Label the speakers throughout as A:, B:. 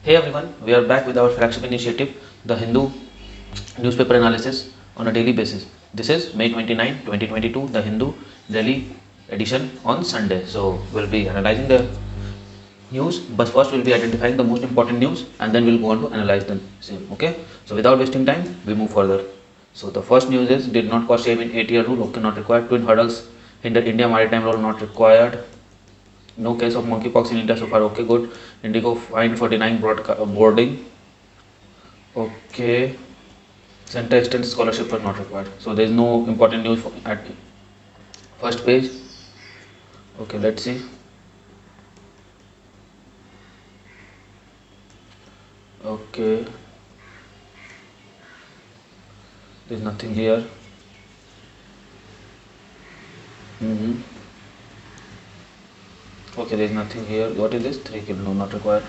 A: Hey everyone, we are back with our flagship initiative, the Hindu newspaper analysis on a daily basis. This is May 29, 2022, the Hindu daily edition on Sunday. So we'll be analyzing the news, but first we'll be identifying the most important news and then we'll go on to analyze the same. Okay, so without wasting time, we move further. So the first news is did not cause shame in 8-year rule, okay, not required. Twin hurdles hinder India maritime role, not required. No case of monkeypox in India so far. Okay, good. Indigo fined for denying boarding. Okay. Center extends scholarship but not required. So there is no important news at first page. Okay, let's see. Okay. There is nothing here. Okay, there is nothing here. What is this? 3 kilo, no, not required.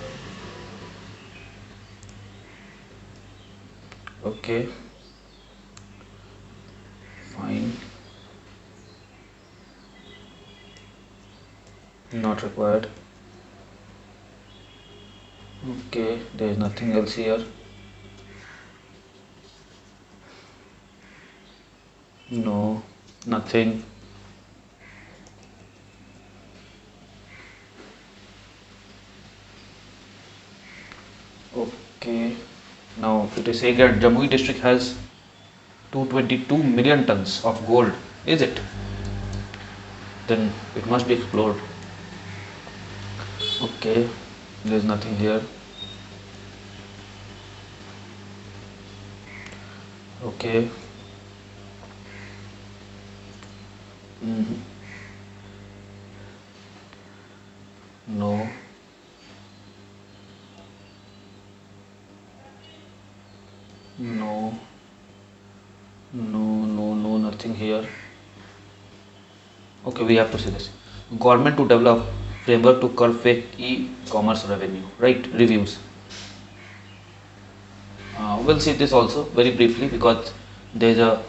A: Okay, fine, not required. Okay, there is nothing else here. No, nothing. Okay, now it is saying that Jamui district has 222 million tons of gold. Is it? Then it must be explored. Okay, there is nothing here. Okay. No. No. No, nothing here. Okay, we have to see this. Government to develop framework to curb fake e-commerce revenue, right? Reviews. We'll see this also very briefly because there's a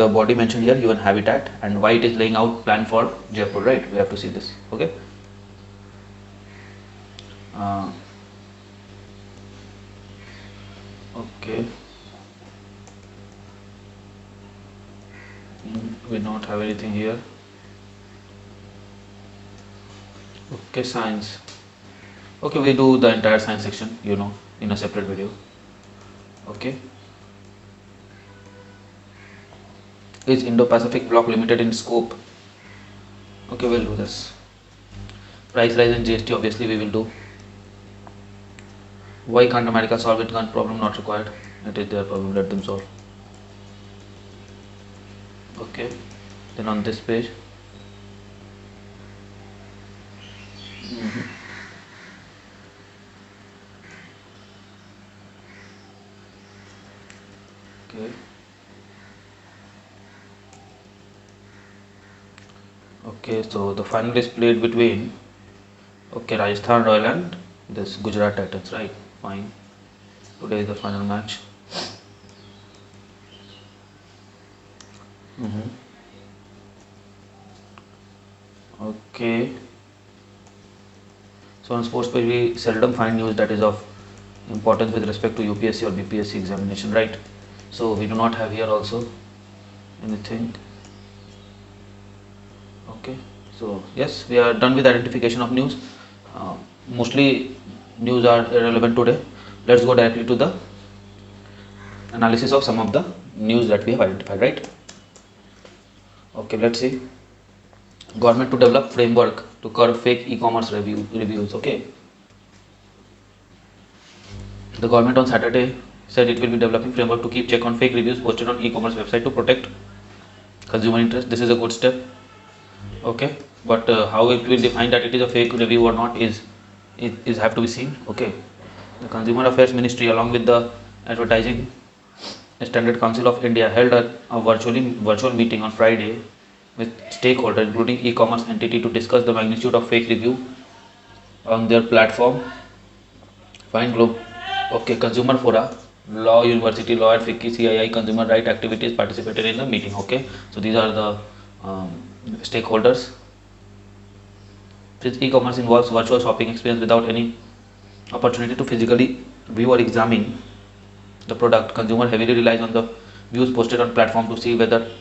A: body mentioned here, UN Habitat, and why it is laying out plan for Jaipur, right? We have to see this. Okay. Okay. We don't have anything here. Okay, science. Okay, we do the entire science section, in a separate video. Okay. Is Indo-Pacific bloc limited in scope? Okay, we'll do this. Price rise and GST, obviously we will do. Why can't America solve it? Gun problem not required. It is their problem, let them solve. Okay, then on this page. Okay. Okay, so the final is played between Rajasthan Royal and this Gujarat Titans, right? Fine. Today is the final match. Okay. So on sports page we seldom find news that is of importance with respect to UPSC or BPSC examination, right? So we do not have here also anything. Okay, so yes, we are done with identification of news. Mostly news are irrelevant today. Let's go directly to the analysis of some of the news that we have identified, right? Okay, let's see. Government to develop framework to curb fake e-commerce reviews. Okay, the government on Saturday said it will be developing framework to keep check on fake reviews posted on e-commerce website to protect consumer interest. This is a good step. Okay, but how it will define that it is a fake review or not is have to be seen. Okay, the Consumer Affairs Ministry along with the Advertising Standard Council of India held a virtual meeting on Friday with stakeholders including e-commerce entity to discuss the magnitude of fake review on their platform. Fine Globe. Okay, Consumer Fora, Law University, Law and FICCI, CII, consumer right activities participated in the meeting. Okay, so these are the stakeholders. Since e-commerce involves virtual shopping experience without any opportunity to physically view or examine the product. Consumer heavily relies on the views posted on platform to see whether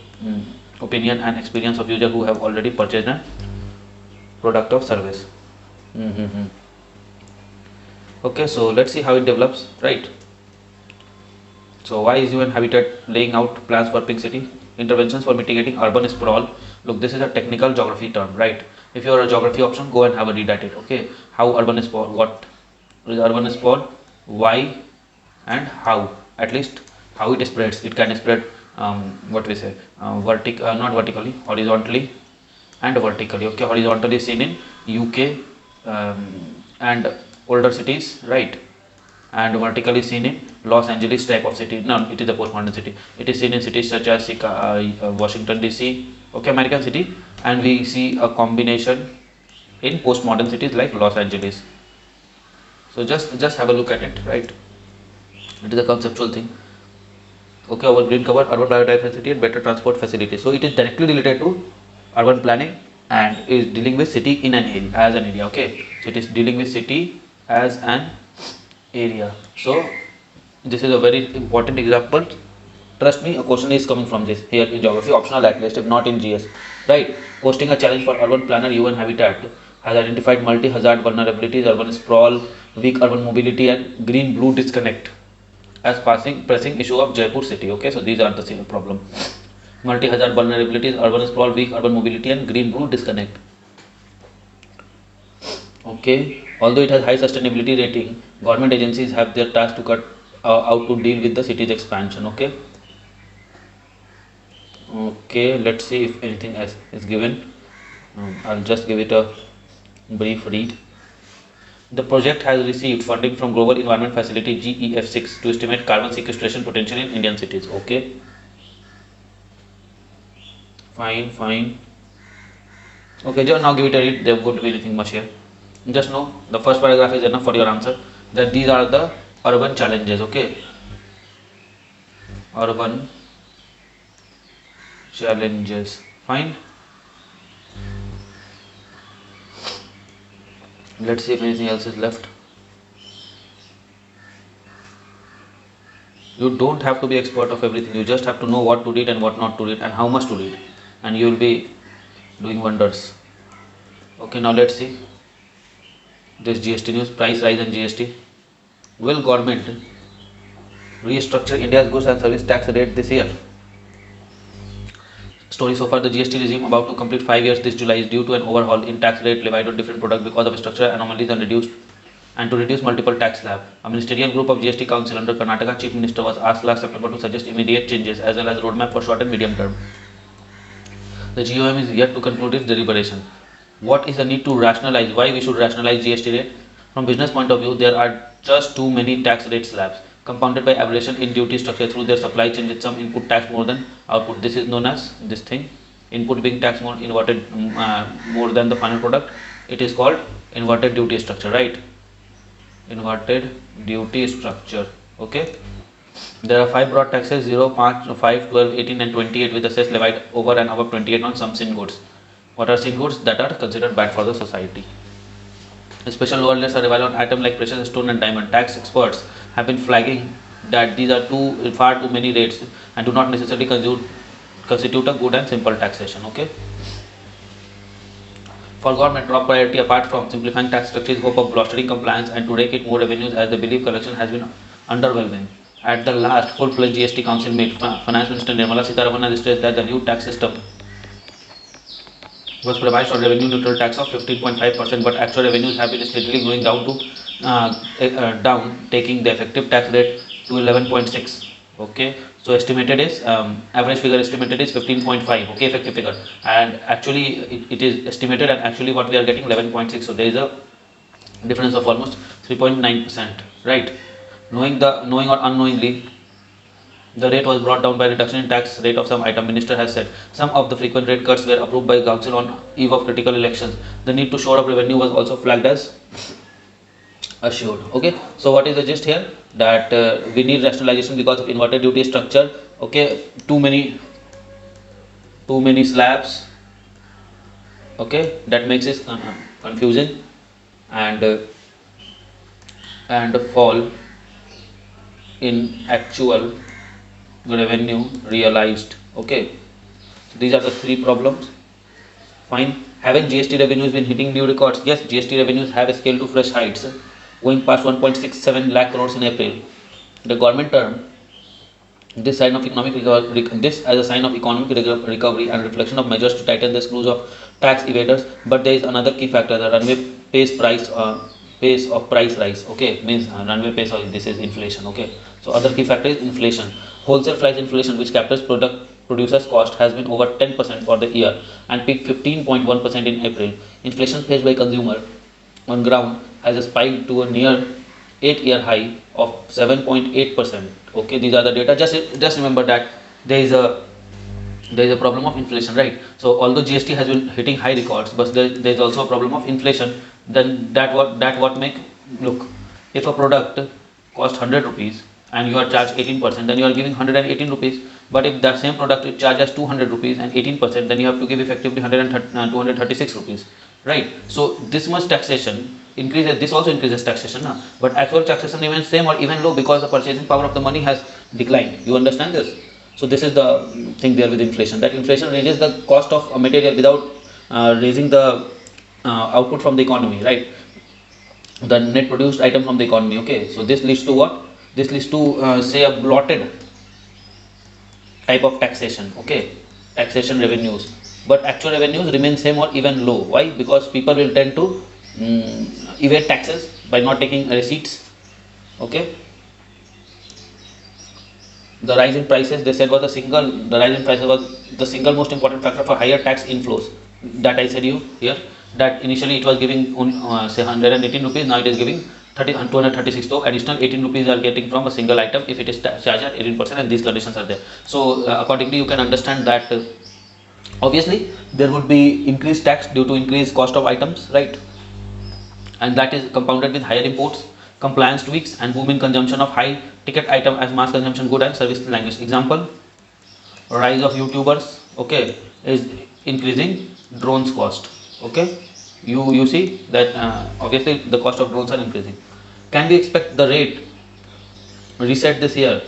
A: opinion and experience of user who have already purchased a product or service. Okay, so let's see how it develops, right? So why is UN Habitat laying out plans for pink city? Interventions for mitigating urban sprawl. Look, this is a technical geography term, right? If you are a geography option, go and have a read at it. Okay, how urban sprawl, what is urban sprawl, why, and how. At least how it spreads. It can spread what we say not vertically, horizontally and vertically. Okay, horizontally seen in UK and older cities, right? And vertically seen in Los Angeles type of city. No, it is a postmodern city. It is seen in cities such as Washington DC, okay, American city, and we see a combination in postmodern cities like Los Angeles. So just have a look at it, right? It is a conceptual thing. Okay, our green cover, urban biodiversity and better transport facilities. So it is directly related to urban planning and is dealing with city in an area, as an area. Okay, so it is dealing with city as an area. So this is a very important example. Trust me, a question is coming from this here in geography, optional at least, if not in GS, right? Posting a challenge for urban planner, UN Habitat has identified multi-hazard vulnerabilities, urban sprawl, weak urban mobility, and green-blue disconnect as pressing issue of Jaipur city. Okay, so these are the same problem. Multi-hazard vulnerabilities, urban sprawl, weak urban mobility, and green-blue disconnect. Okay, although it has high sustainability rating, government agencies have their task to cut out to deal with the city's expansion. Okay. Okay, let's see if anything else is given. I'll just give it a brief read. The project has received funding from Global Environment Facility GEF6 to estimate carbon sequestration potential in Indian cities. Okay, fine. Okay, just now give it a read. There's going to be anything much here. Just know the first paragraph is enough for your answer. That these are the urban challenges. Okay, urban challenges. Fine. Let's see if anything else is left. You don't have to be expert of everything. You just have to know what to read and what not to read and how much to read, and you will be doing wonders. Okay, now let's see this GST news. Price rise and GST. Will government restructure India's goods and service tax rate this year? Story so far: the GST regime about to complete 5 years this July is due to an overhaul in tax rate levied on different products because of structural anomalies and to reduce multiple tax slabs. A ministerial group of GST Council under Karnataka Chief Minister was asked last September to suggest immediate changes as well as roadmap for short and medium term. The GOM is yet to conclude its deliberation. What is the need to rationalize? Why we should rationalize GST rate? From business point of view, there are just too many tax rate slabs, compounded by aberration in duty structure through their supply chain with some input tax more than output. This is known as this thing, input being taxed more inverted more than the final product. It is called inverted duty structure, right? Inverted duty structure. Okay, there are 5 broad taxes: 0, 5, 12, 18 and 28, with the cess levied over and above 28 on some sin goods. What are sin goods? That are considered bad for the society. Special overlays are available on items like precious stone and diamond. Tax experts have been flagging that these are far too many rates and do not necessarily constitute a good and simple taxation. Okay. For government, top priority apart from simplifying tax structure is hope of bolstering compliance and to rake in more revenues, as they believe collection has been underwhelming. At the last full-fledged GST Council meet, Finance Minister Nirmala Sitharaman has stressed that the new tax system was premised on revenue neutral tax of 15.5%, but actual revenues have been steadily going down, taking the effective tax rate to 11.6. Okay, so estimated is average figure estimated is 15.5. Okay, effective figure, and actually it is estimated, and actually what we are getting 11.6. So there is a difference of almost 3.9%, right? Knowing or unknowingly, the rate was brought down by reduction in tax rate of some item. Minister has said some of the frequent rate cuts were approved by council on eve of critical elections. The need to shore up revenue was also flagged as assured. Okay, so what is the gist here? That we need rationalization because of inverted duty structure. Okay, too many slabs. Okay, that makes it confusing, and and fall in actual revenue realized. Okay, these are the three problems. Fine. Having GST revenues been hitting new records? Yes, GST revenues have scaled to fresh heights, going past 1.67 lakh crores in April. The government termed this sign of economic this as a sign of economic recovery and reflection of measures to tighten the screws of tax evaders. But there is another key factor: the runway pace of price rise. Okay, means runway pace of this is inflation. Okay, so other key factor is inflation. Wholesale price inflation, which captures producers cost, has been over 10% for the year and peaked 15.1% in April. Inflation faced by consumer on ground has spiked to a near 8-year high of 7.8%. Okay, these are the data. Just remember that there is a problem of inflation, right? So although GST has been hitting high records, but there is also a problem of inflation. Then that what make, look, if a product costs 100 rupees and you are charged 18%, then you are giving 118 rupees. But if that same product is charged as 200 rupees and 18%, then you have to give effectively 236 rupees, right? So this much taxation increases, this also increases taxation, but actual taxation remains same or even low because the purchasing power of the money has declined. You understand this? So this is the thing there with inflation, that inflation raises the cost of a material without raising the output from the economy, right? The net produced item from the economy. Okay, so this leads to what? This leads to say a bloated type of taxation. Okay, taxation revenues, but actual revenues remain same or even low. Why? Because people will tend to evade taxes by not taking receipts. Okay, the rise in prices, they said, was the rise in prices was the single most important factor for higher tax inflows. That I said you here, that initially it was giving say 118 rupees, now it is giving 236. So additional 18 rupees are getting from a single item if it is charged at 18%, and these conditions are there. So accordingly you can understand that obviously there would be increased tax due to increased cost of items, right? And that is compounded with higher imports, compliance tweaks, and booming consumption of high ticket item as mass consumption good and service language. Example, rise of YouTubers, okay, is increasing drones cost. Okay, you see that obviously the cost of drones are increasing. Can we expect the rate reset this year?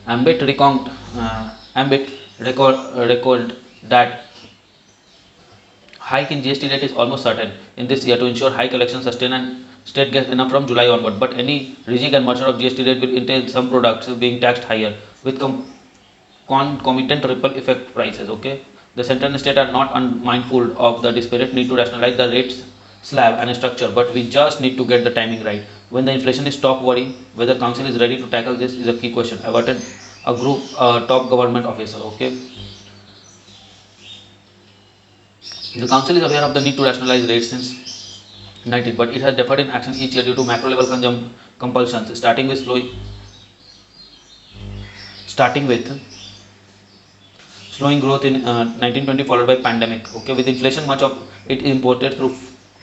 A: Ambit record that hike in GST rate is almost certain in this year to ensure high collection sustain and state gets enough from July onward. But any rejig and merger of GST rate will entail some products being taxed higher with concomitant ripple effect prices. Okay, the center and state are not unmindful of the disparate need to rationalize the rates slab and structure, but we just need to get the timing right. When the inflation is top worry, whether council is ready to tackle this is a key question. Averted a group top government officer. Okay, the council is aware of the need to rationalize rates since 19, but it has deferred in action each year due to macro level compulsions, starting with slowing growth in 1920 followed by pandemic. Okay, with inflation much of it imported through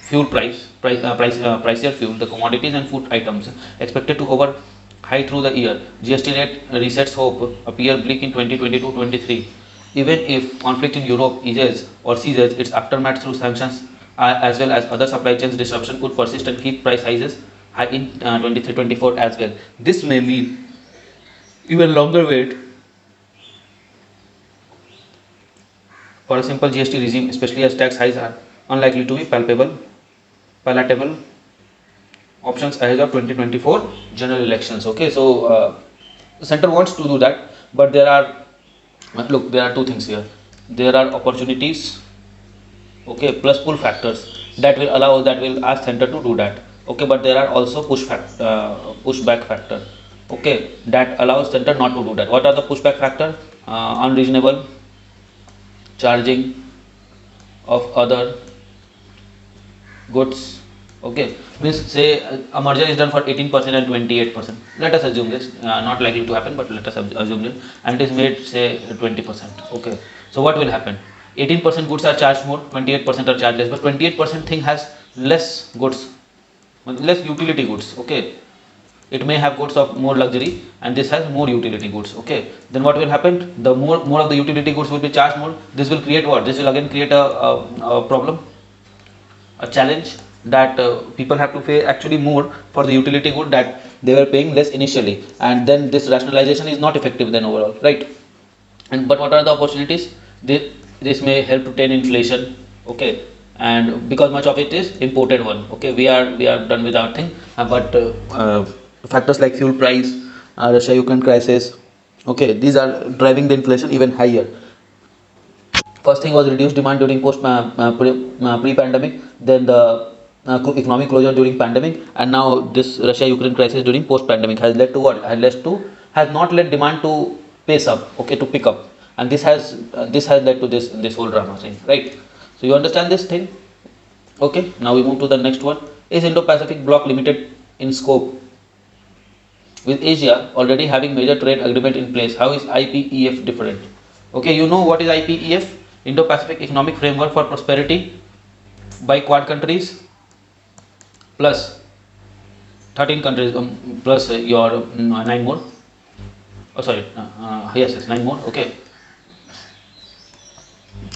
A: fuel pricier fuel, the commodities and food items expected to over high through the year. GST rate resets hope appear bleak in 2022-23. Even if conflict in Europe eases or ceases, its aftermath through sanctions as well as other supply chains disruption could persist and keep price rises high in 23-24 as well. This may mean even longer wait for a simple GST regime, especially as tax highs are unlikely to be palatable options ahead of 2024 general elections. Okay, so the center wants to do that, but there are two things here. There are opportunities, okay, plus pull factors that will ask center to do that. Okay, but there are also pushback factor, okay, that allows center not to do that. What are the pushback factor? Unreasonable charging of other goods. Okay, means say a merger is done for 18% and 28%. Let us assume this, not likely to happen, but let us assume this, and it is made say 20%. Okay, so what will happen? 18% goods are charged more, 28% are charged less, but 28% thing has less goods, less utility goods. Okay, it may have goods of more luxury and this has more utility goods. Okay, then what will happen? The more of the utility goods will be charged more. This will create what? This will again create a problem, a challenge that people have to pay actually more for the utility good that they were paying less initially, and then this rationalization is not effective then overall, right? And but what are the opportunities? This may help to tame inflation, okay, and because much of it is imported one, okay, we are done with our thing, but factors like fuel price, Russia Ukraine crisis, okay, these are driving the inflation even higher. First thing was reduced demand during pre-pandemic, then the economic closure during pandemic, and now this Russia-Ukraine crisis during post-pandemic has led to what? Has not led demand to pace up, okay, to pick up, and this has led to this whole drama thing, right? So you understand this thing, okay? Now we move to the next one. Is Indo-Pacific bloc limited in scope? With Asia already having major trade agreement in place, how is IPEF different? Okay, you know what is IPEF? Indo-Pacific Economic Framework for Prosperity by Quad countries plus 13 countries plus your 9 more. Oh, sorry. Yes, 9 more. Okay.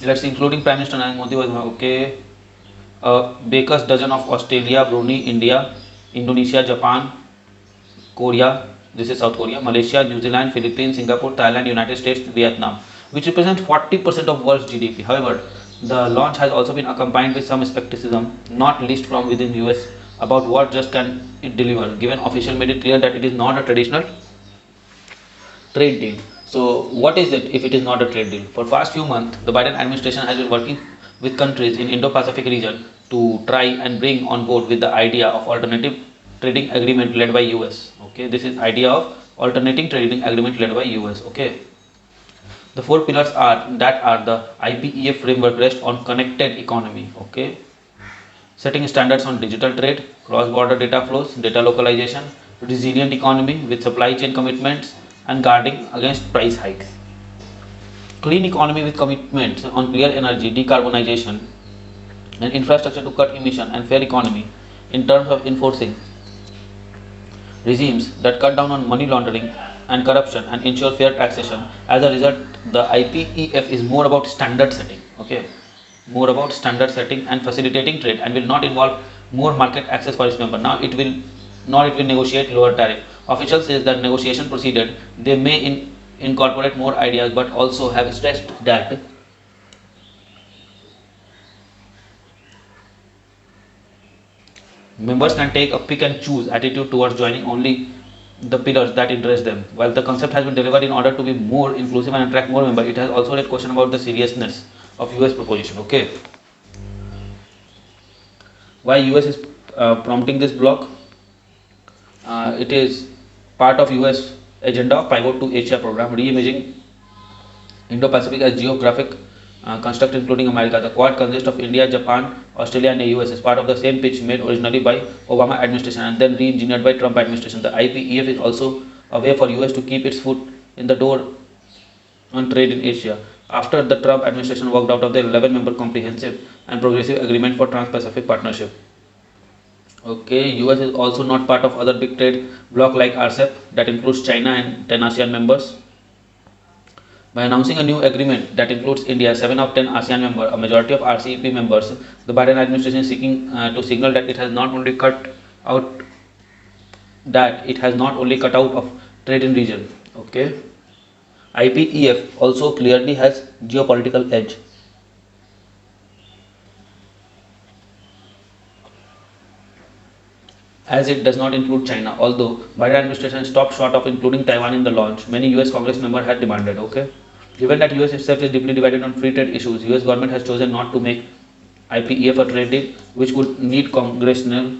A: Let's see, including Prime Minister Narendra Modi was okay. Baker's dozen of Australia, Brunei, India, Indonesia, Japan, Korea, this is South Korea, Malaysia, New Zealand, Philippines, Singapore, Thailand, United States, Vietnam, which represent 40% of world's GDP. However, the launch has also been accompanied with some skepticism, not least from within US, about what just can it deliver, given official made it clear that it is not a traditional trade deal. So what is it if it is not a trade deal? For past few months, the Biden administration has been working with countries in Indo-Pacific region to try and bring on board with the idea of alternative trading agreement led by US. Okay, this is idea of alternating trading agreement led by US. Okay, the four pillars are the IPEF framework rests on connected economy. Okay, setting standards on digital trade, cross-border data flows, data localization, resilient economy with supply chain commitments, and guarding against price hikes. Clean economy with commitments on clear energy, decarbonization, and infrastructure to cut emission, and fair economy in terms of enforcing regimes that cut down on money laundering and corruption and ensure fair taxation. As a result, the IPEF is more about standard setting, okay, more about standard setting and facilitating trade, and will not involve more market access for its member. Now it will negotiate lower tariff. Officials says that negotiation proceeded, they may incorporate more ideas, but also have stressed that members can take a pick and choose attitude towards joining only the pillars that interest them. While the concept has been delivered in order to be more inclusive and attract more members, it has also raised question about the seriousness of US proposition. Okay, why US is prompting this block? It is part of US agenda of Pivot to Asia program, reimagining Indo-Pacific as geographic construct including America. The Quad consists of India, Japan, Australia, and the US as part of the same pitch made originally by Obama administration and then re-engineered by Trump administration. The IPEF is also a way for US to keep its foot in the door on trade in Asia. After the Trump administration walked out of the 11-member comprehensive and progressive agreement for Trans-Pacific Partnership. Okay, US is also not part of other big trade bloc like RCEP that includes China and 10 ASEAN members. By announcing a new agreement that includes India, 7 of 10 ASEAN members, a majority of RCEP members, the Biden administration is seeking to signal that it has not only cut out of trade in region. Okay, IPEF also clearly has geopolitical edge. As it does not include China, although Biden administration stopped short of including Taiwan in the launch, many US Congress members had demanded. Okay, given that US itself is deeply divided on free trade issues, US government has chosen not to make IPEF a trade deal, which would need congressional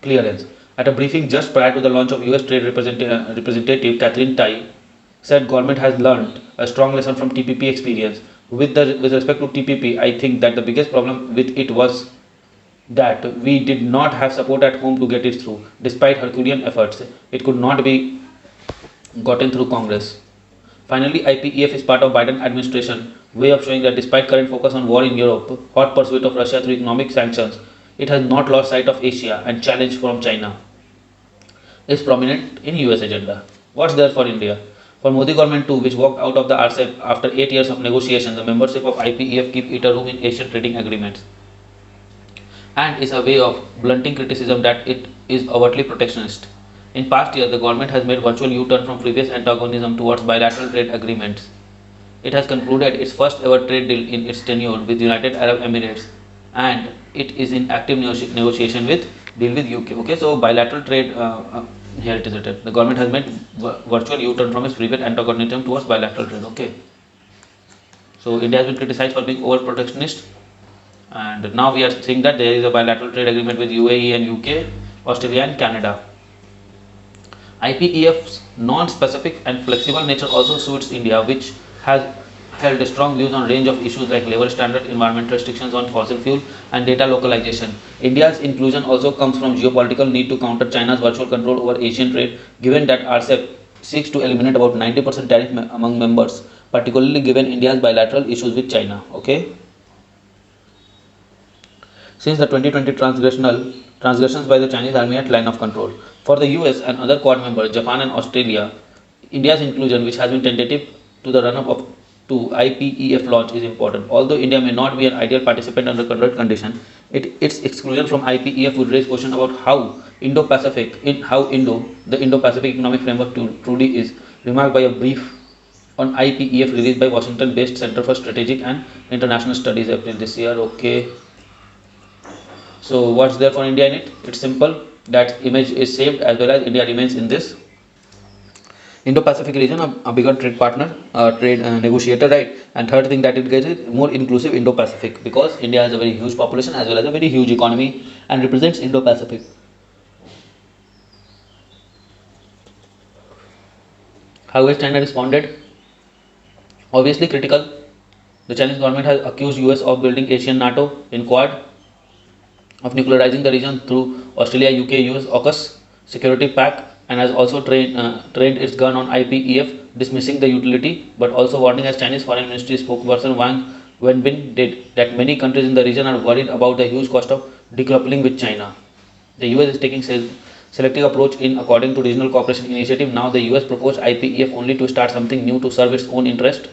A: clearance. At a briefing just prior to the launch of US Trade Representative Catherine Tai said government has learned a strong lesson from TPP experience. With respect to TPP, I think that the biggest problem with it was that we did not have support at home to get it through. Despite Herculean efforts, it could not be gotten through Congress. Finally, IPEF is part of Biden administration way of showing that despite current focus on war in Europe, hot pursuit of Russia through economic sanctions, it has not lost sight of Asia and challenge from China is prominent in US agenda. What's there for India? For Modi government too, which walked out of the RCEP after 8 years of negotiation, the membership of IPEF keep it a room in Asian trading agreements and is a way of blunting criticism that it is overtly protectionist. In past years, the government has made virtual U-turn from previous antagonism towards bilateral trade agreements. It has concluded its first ever trade deal in its tenure with the United Arab Emirates, and it is in active negotiation with deal with UK. Okay, so bilateral trade, here it is written. The government has made virtual U-turn from its previous antagonism towards bilateral trade. Okay, so India has been criticized for being over protectionist, and now we are seeing that there is a bilateral trade agreement with UAE and UK, Australia and Canada. IPEF's non-specific and flexible nature also suits India, which has held strong views on a range of issues like labor standard, environmental restrictions on fossil fuel, and data localization. India's inclusion also comes from geopolitical need to counter China's virtual control over Asian trade, given that RCEP seeks to eliminate about 90% tariff among members, particularly given India's bilateral issues with China. Okay. Since the 2020 transgressions by the Chinese army at line of control. For the US and other Quad members, Japan and Australia, India's inclusion, which has been tentative to the run-up to IPEF launch, is important. Although India may not be an ideal participant under current condition, its exclusion from IPEF would raise questions about how the Indo-Pacific Economic Framework truly is, remarked by a brief on IPEF released by Washington-based Center for Strategic and International Studies April this year. Okay. So what's there for India in it? It's simple. That image is saved, as well as India remains in this Indo-Pacific region a bigger trade partner, trade negotiator, right? And third thing that it gets is more inclusive Indo-Pacific, because India has a very huge population as well as a very huge economy and represents Indo-Pacific. How has China responded? Obviously critical. The Chinese government has accused US of building Asian NATO in Quad, of nuclearizing the region through Australia, UK, US AUKUS security pact, and has also trained its gun on IPEF, dismissing the utility, but also warning, as Chinese Foreign Ministry spokesperson Wang Wenbin did, that many countries in the region are worried about the huge cost of decoupling with China. The US is taking selective approach in according to regional cooperation initiative. Now the US proposed IPEF only to start something new to serve its own interest.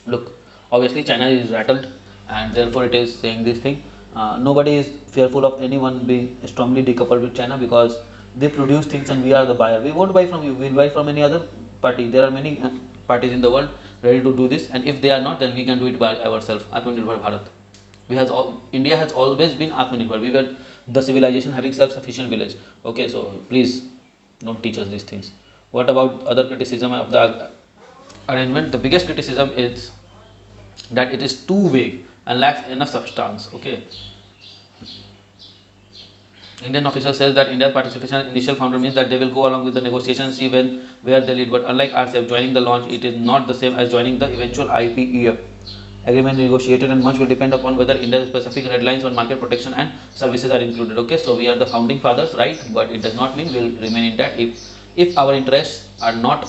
A: Look, obviously China is rattled, and therefore it is saying this thing. Nobody is fearful of anyone being strongly decoupled with China, because they produce things and we are the buyer. We won't buy from you, we'll buy from any other party. There are many parties in the world ready to do this, and if they are not, then we can do it by ourselves. Atmanirbhar Bharat. India has always been Atmanirbhar. We were the civilization having self-sufficient village. Okay, so please don't teach us these things. What about other criticism of the arrangement? The biggest criticism is that it is too vague and lacks enough substance. Okay. Indian official says that India's participation in initial founder means that they will go along with the negotiations, see where they lead. But unlike RCEP, joining the launch, it is not the same as joining the eventual IPEF agreement negotiated, and much will depend upon whether India's specific red lines on market protection and services are included. Okay, so we are the founding fathers, right? But it does not mean we'll remain intact if our interests are not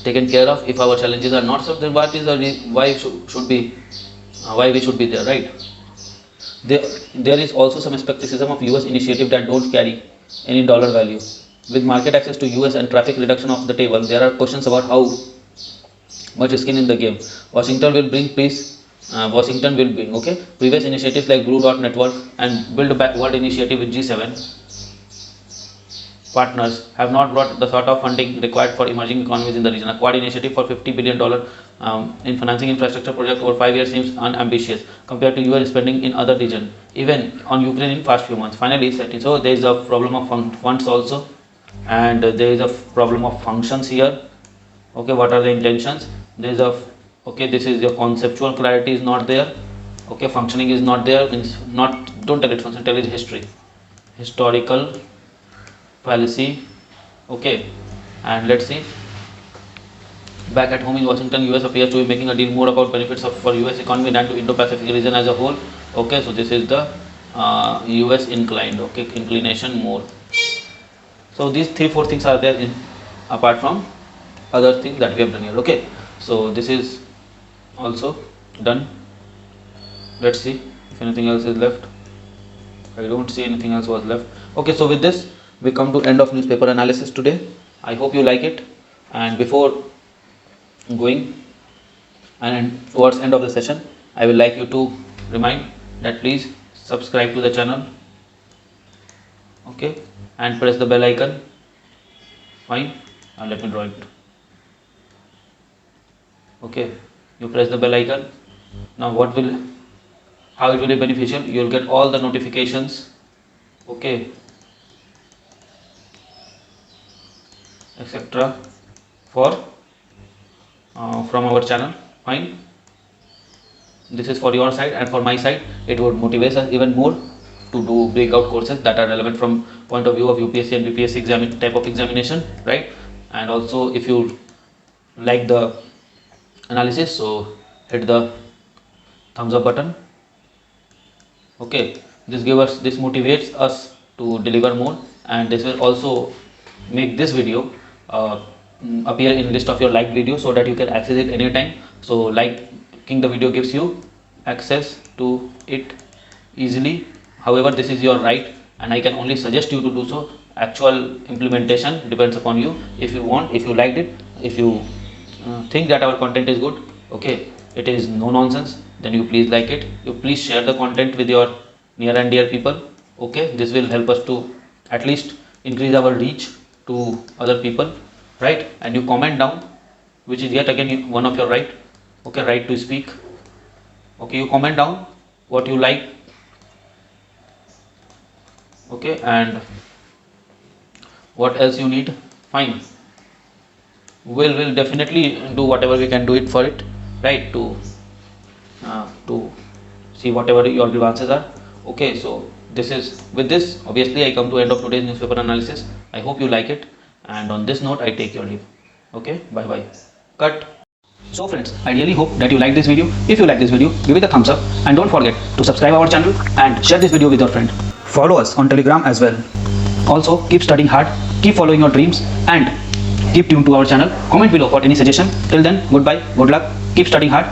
A: taken care of, if our challenges are not solved, then what is why we should be there, right? There is also some skepticism of US initiative that don't carry any dollar value. With market access to US and traffic reduction off the table, there are questions about how much skin in the game Washington will bring. Okay, previous initiatives like Blue Dot Network and Build Back World initiative with G7 partners have not brought the sort of funding required for emerging economies in the region. A Quad initiative for $50 billion in financing infrastructure projects over 5 years seems unambitious compared to US spending in other regions, even on Ukraine in past few months. Finally, so there is a problem of funds also, and there is a problem of functions here. Okay, what are the intentions? There is this is your conceptual clarity is not there. Okay, functioning is not there. Means not, don't tell it function, tell it history, historical fallacy. Okay, and let's see. Back at home in Washington, US appears to be making a deal more about benefits for US economy than to Indo-Pacific region as a whole. Okay, so this is the US inclined. Okay, inclination more. So these 3-4 things are there apart from other things that we have done here. Okay, so this is also done. Let's see if anything else is left. I don't see anything else was left. Okay, so with this we come to end of newspaper analysis today. I hope you like it. And before going and towards end of the session, I will like you to remind that please subscribe to the channel, okay, and press the bell icon. Fine, and let me draw it. Okay, you press the bell icon. Now how it will be beneficial, you will get all the notifications, okay, etc. for from our channel. Fine, this is for your side, and for my side it would motivate us even more to do breakout courses that are relevant from point of view of UPSC and BPSC type of examination, right? And also, if you like the analysis, so hit the thumbs up button. Okay, this motivates us to deliver more, and this will also make this video appear in list of your liked video, so that you can access it anytime. So liking the video gives you access to it easily. However, this is your right, and I can only suggest you to do so. Actual implementation depends upon you. If you want, if you liked it, if you think that our content is good, okay, it is no nonsense, then you please like it. You please share the content with your near and dear people. Okay, this will help us to at least increase our reach to other people, right? And you comment down, which is yet again one of your right, okay, right to speak. Okay, you comment down what you like, okay, and what else you need. Fine, we'll definitely do whatever we can do it for it, right, to see whatever your grievances are. Okay, so with this obviously I come to end of today's newspaper analysis. I hope you like it, and on this note I take your leave. Okay, bye bye, cut. So friends, I really hope that you like this video. If you like this video, give it a thumbs up, and don't forget to subscribe our channel and share this video with your friend. Follow us on Telegram as well. Also, keep studying hard, keep following your dreams, and keep tuned to our channel. Comment below for any suggestion. Till then, goodbye, good luck, keep studying hard.